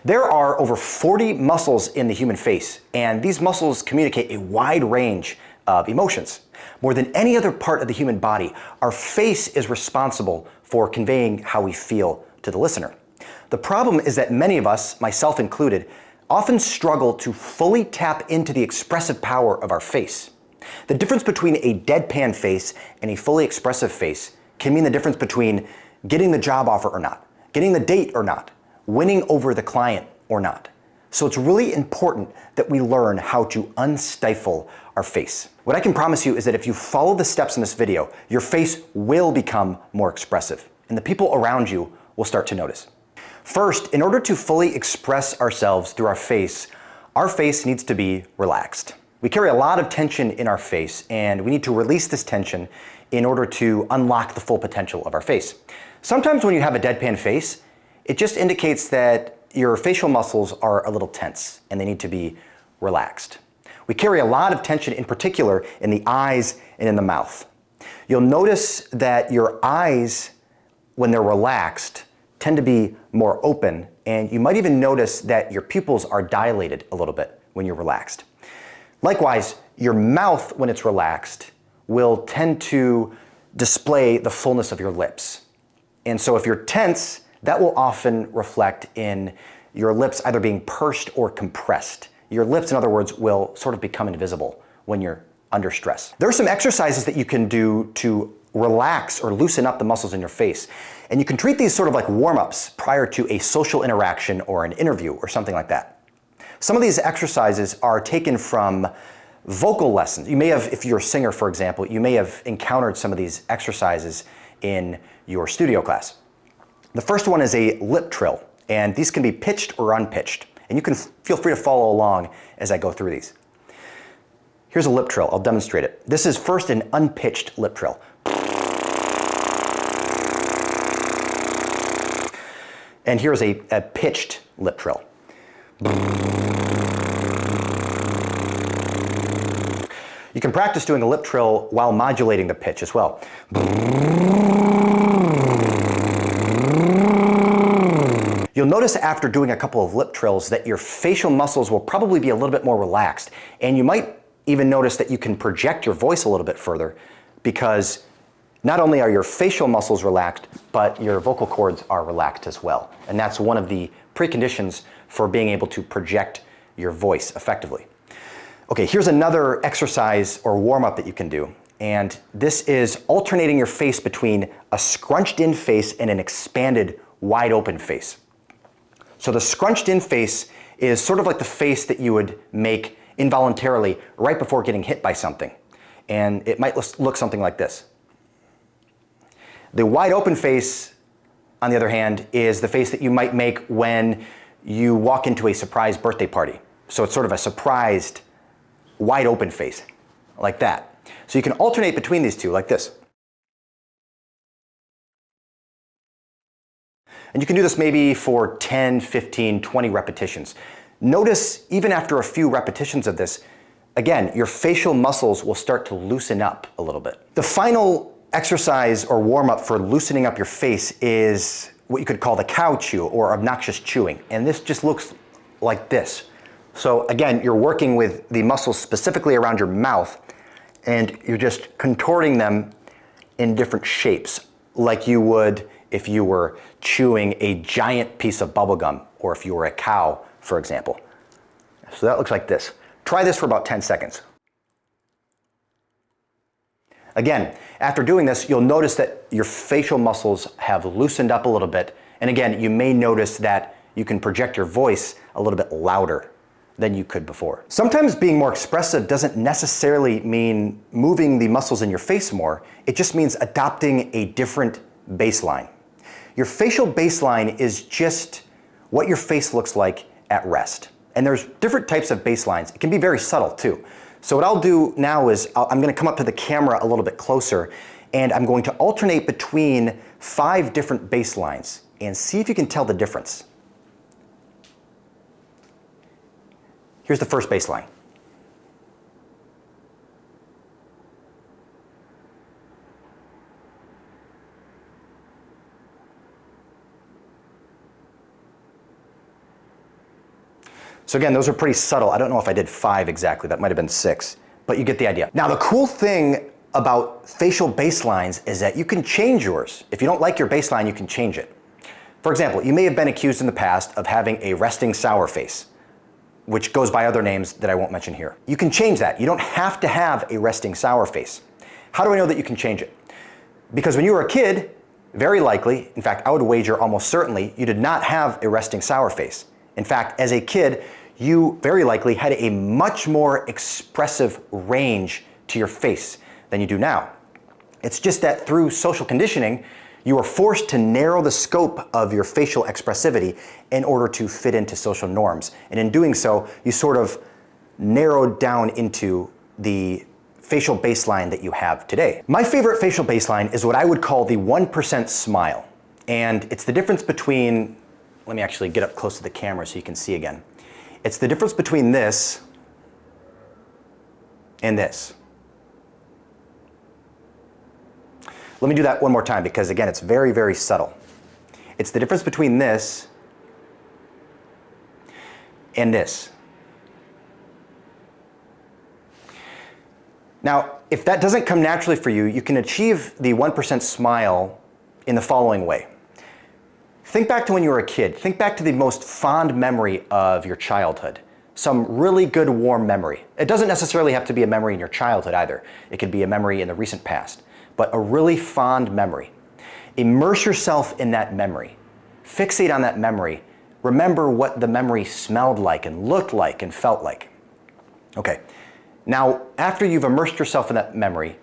There are over 40 muscles in the human face, and these muscles communicate a wide range of emotions. More than any other part of the human body, our face is responsible for conveying how we feel to the listener. The problem is that many of us, myself included, often struggle to fully tap into the expressive power of our face. The difference between a deadpan face and a fully expressive face can mean the difference between getting the job offer or not, getting the date or not, winning over the client or not. So it's really important that we learn how to unstifle our face. What I can promise you is that if you follow the steps in this video, your face will become more expressive, and the people around you will start to notice. First, in order to fully express ourselves through our face needs to be relaxed. We carry a lot of tension in our face, and we need to release this tension in order to unlock the full potential of our face. Sometimes when you have a deadpan face, it just indicates that your facial muscles are a little tense and they need to be relaxed. We carry a lot of tension, in particular in the eyes and in the mouth. You'll notice that your eyes, when they're relaxed, tend to be more open, and you might even notice that your pupils are dilated a little bit when you're relaxed. Likewise, your mouth, when it's relaxed, will tend to display the fullness of your lips. And so if you're tense, that will often reflect in your lips either being pursed or compressed. Your lips, in other words, will sort of become invisible when you're under stress. There are some exercises that you can do to relax or loosen up the muscles in your face. And you can treat these sort of like warm-ups prior to a social interaction or an interview or something like that. Some of these exercises are taken from vocal lessons. You may have, if you're a singer, for example, you may have encountered some of these exercises in your studio class. The first one is a lip trill, and these can be pitched or unpitched. And you can feel free to follow along as I go through these. Here's a lip trill. I'll demonstrate it. This is first an unpitched lip trill. And here's a pitched lip trill. You can practice doing a lip trill while modulating the pitch as well. You'll notice after doing a couple of lip trills that your facial muscles will probably be a little bit more relaxed, and you might even notice that you can project your voice a little bit further because not only are your facial muscles relaxed, but your vocal cords are relaxed as well. And that's one of the preconditions for being able to project your voice effectively. Okay, here's another exercise or warm-up that you can do. And this is alternating your face between a scrunched in face and an expanded, wide open face. So the scrunched in face is sort of like the face that you would make involuntarily right before getting hit by something. And it might look something like this. The wide open face, on the other hand, is the face that you might make when you walk into a surprise birthday party. So it's sort of a surprised, wide open face, like that. So you can alternate between these two, like this. And you can do this maybe for 10, 15, 20 repetitions. Notice, even after a few repetitions of this, again, your facial muscles will start to loosen up a little bit. The final exercise or warm-up for loosening up your face is what you could call the cow chew or obnoxious chewing. And this just looks like this. So again, you're working with the muscles specifically around your mouth, and you're just contorting them in different shapes, like you would if you were chewing a giant piece of bubble gum, or if you were a cow, for example. So that looks like this. Try this for about 10 seconds. Again, after doing this, you'll notice that your facial muscles have loosened up a little bit. And again, you may notice that you can project your voice a little bit louder than you could before. Sometimes being more expressive doesn't necessarily mean moving the muscles in your face more. It just means adopting a different baseline. Your facial baseline is just what your face looks like at rest. And there's different types of baselines. It can be very subtle too. So what I'll do now is I'm going to come up to the camera a little bit closer, and I'm going to alternate between 5 different baselines and see if you can tell the difference. Here's the first baseline. So again, those are pretty subtle. I don't know if I did 5 exactly, that might have been 6, but you get the idea. Now the cool thing about facial baselines is that you can change yours. If you don't like your baseline, you can change it. For example, you may have been accused in the past of having a resting sour face, which goes by other names that I won't mention here. You can change that. You don't have to have a resting sour face. How do I know that you can change it? Because when you were a kid, very likely, in fact, I would wager almost certainly, you did not have a resting sour face. In fact, as a kid, you very likely had a much more expressive range to your face than you do now. It's just that through social conditioning, you are forced to narrow the scope of your facial expressivity in order to fit into social norms. And in doing so, you sort of narrowed down into the facial baseline that you have today. My favorite facial baseline is what I would call the 1% smile. And it's the difference between, let me actually get up close to the camera so you can see again. It's the difference between this and this. Let me do that one more time because again, it's very, very subtle. It's the difference between this and this. Now, if that doesn't come naturally for you, you can achieve the 1% smile in the following way. Think back to when you were a kid. Think back to the most fond memory of your childhood. Some really good warm memory. It doesn't necessarily have to be a memory in your childhood either. It could be a memory in the recent past, but a really fond memory. Immerse yourself in that memory. Fixate on that memory. Remember what the memory smelled like and looked like and felt like. Okay. Now, after you've immersed yourself in that memory,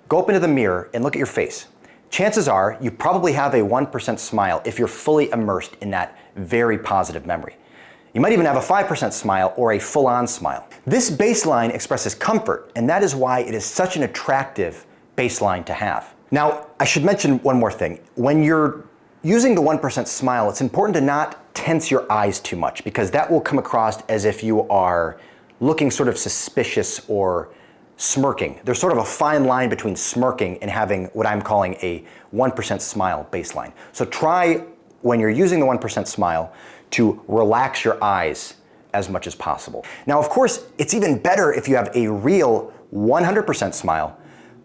go up into the mirror and look at your face. Chances are you probably have a 1% smile if you're fully immersed in that very positive memory. You might even have a 5% smile or a full-on smile. This baseline expresses comfort, and that is why it is such an attractive baseline to have. Now, I should mention one more thing. When you're using the 1% smile, it's important to not tense your eyes too much because that will come across as if you are looking sort of suspicious or smirking. There's sort of a fine line between smirking and having what I'm calling a 1% smile baseline. So try, when you're using the 1% smile, to relax your eyes as much as possible. Now, of course, it's even better if you have a real 100% smile,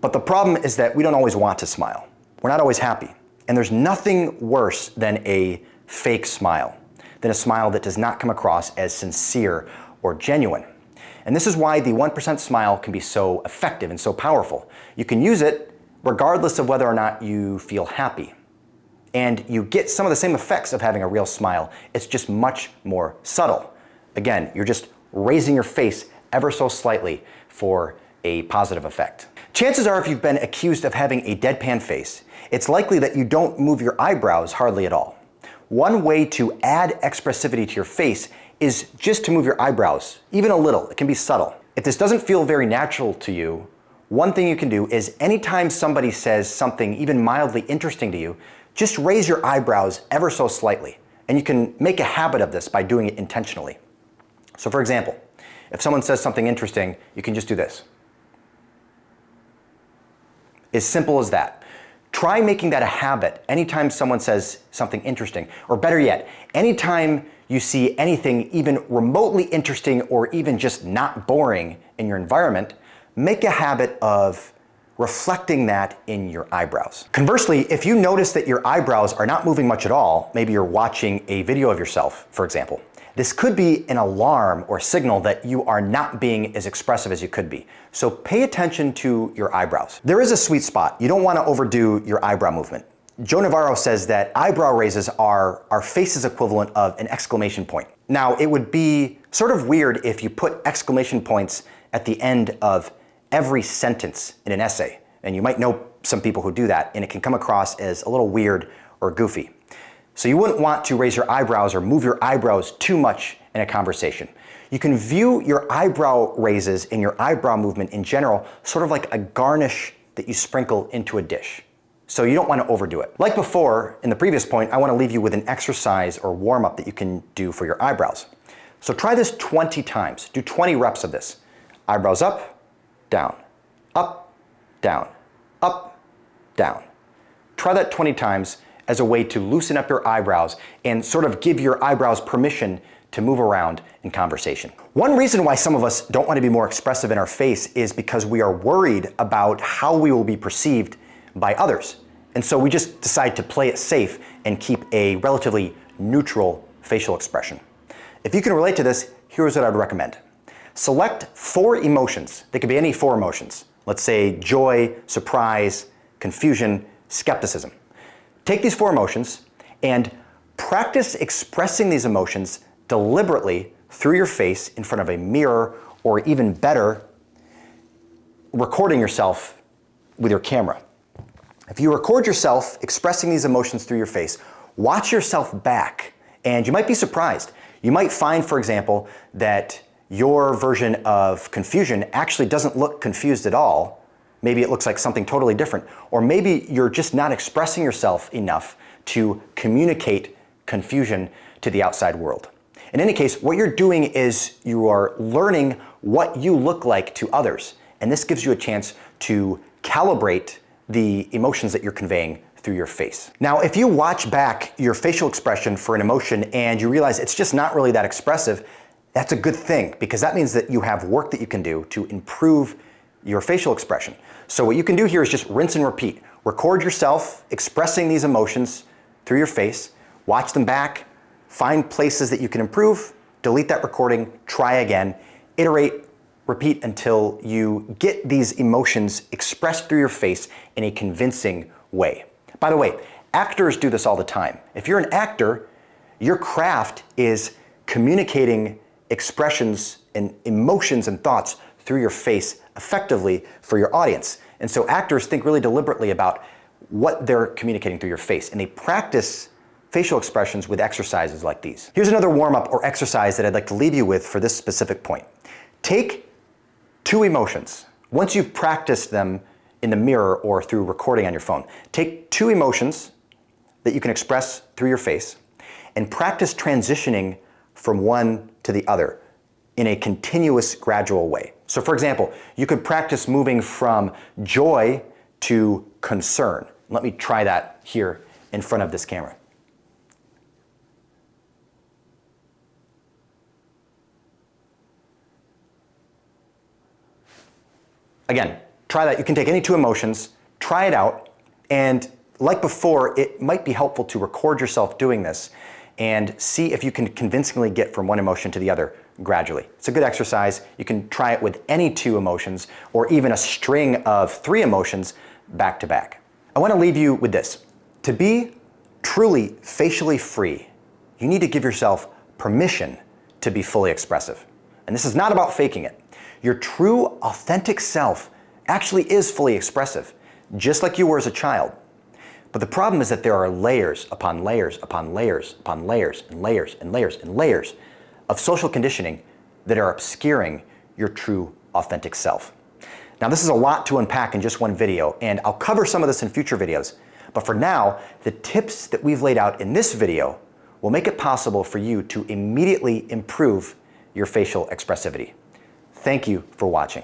but the problem is that we don't always want to smile. We're not always happy. And there's nothing worse than a fake smile, than a smile that does not come across as sincere or genuine. And this is why the 1% smile can be so effective and so powerful. You can use it regardless of whether or not you feel happy. And you get some of the same effects of having a real smile. It's just much more subtle. Again, you're just raising your face ever so slightly for a positive effect. Chances are if you've been accused of having a deadpan face, it's likely that you don't move your eyebrows hardly at all. One way to add expressivity to your face is just to move your eyebrows, even a little. It can be subtle. If this doesn't feel very natural to you, one thing you can do is anytime somebody says something even mildly interesting to you, just raise your eyebrows ever so slightly. And you can make a habit of this by doing it intentionally. So for example, if someone says something interesting, you can just do this. As simple as that. Try making that a habit anytime someone says something interesting, or better yet, anytime you see anything even remotely interesting or even just not boring in your environment, make a habit of reflecting that in your eyebrows. Conversely, if you notice that your eyebrows are not moving much at all, maybe you're watching a video of yourself, for example, this could be an alarm or signal that you are not being as expressive as you could be. So pay attention to your eyebrows. There is a sweet spot. You don't want to overdo your eyebrow movement. Joe Navarro says that eyebrow raises are our face's equivalent of an exclamation point. Now, it would be sort of weird if you put exclamation points at the end of every sentence in an essay. And you might know some people who do that, and it can come across as a little weird or goofy. So you wouldn't want to raise your eyebrows or move your eyebrows too much in a conversation. You can view your eyebrow raises and your eyebrow movement in general sort of like a garnish that you sprinkle into a dish. So you don't want to overdo it. Like before, in the previous point, I want to leave you with an exercise or warm-up that you can do for your eyebrows. So try this 20 times. Do 20 reps of this. Eyebrows up, down, up, down, up, down. Try that 20 times as a way to loosen up your eyebrows and sort of give your eyebrows permission to move around in conversation. One reason why some of us don't want to be more expressive in our face is because we are worried about how we will be perceived by others. And so we just decide to play it safe and keep a relatively neutral facial expression. If you can relate to this, here's what I'd recommend. Select 4 emotions. They could be any 4 emotions. Let's say joy, surprise, confusion, skepticism. Take these 4 emotions and practice expressing these emotions deliberately through your face in front of a mirror, or even better, recording yourself with your camera. If you record yourself expressing these emotions through your face, watch yourself back, and you might be surprised. You might find, for example, that your version of confusion actually doesn't look confused at all. Maybe it looks like something totally different. Or maybe you're just not expressing yourself enough to communicate confusion to the outside world. In any case, what you're doing is you are learning what you look like to others. And this gives you a chance to calibrate the emotions that you're conveying through your face. Now, if you watch back your facial expression for an emotion and you realize it's just not really that expressive, that's a good thing, because that means that you have work that you can do to improve your facial expression. So what you can do here is just rinse and repeat. Record yourself expressing these emotions through your face, watch them back, find places that you can improve, delete that recording, try again, iterate, repeat until you get these emotions expressed through your face in a convincing way. By the way, actors do this all the time. If you're an actor, your craft is communicating expressions and emotions and thoughts through your face effectively for your audience. And so actors think really deliberately about what they're communicating through your face, and they practice facial expressions with exercises like these. Here's another warm-up or exercise that I'd like to leave you with for this specific point. Take 2 emotions. Once you've practiced them in the mirror or through recording on your phone, take 2 emotions that you can express through your face and practice transitioning from one to the other in a continuous, gradual way. So for example, you could practice moving from joy to concern. Let me try that here in front of this camera. Again, try that. You can take any 2 emotions, try it out, and like before, it might be helpful to record yourself doing this and see if you can convincingly get from one emotion to the other gradually. It's a good exercise. You can try it with any 2 emotions or even a string of 3 emotions back to back. I want to leave you with this. To be truly facially free, you need to give yourself permission to be fully expressive. And this is not about faking it. Your true, authentic self actually is fully expressive, just like you were as a child. But the problem is that there are layers upon layers upon layers upon layers and layers and layers and layers of social conditioning that are obscuring your true, authentic self. Now, this is a lot to unpack in just one video, and I'll cover some of this in future videos. But for now, the tips that we've laid out in this video will make it possible for you to immediately improve your facial expressivity. Thank you for watching.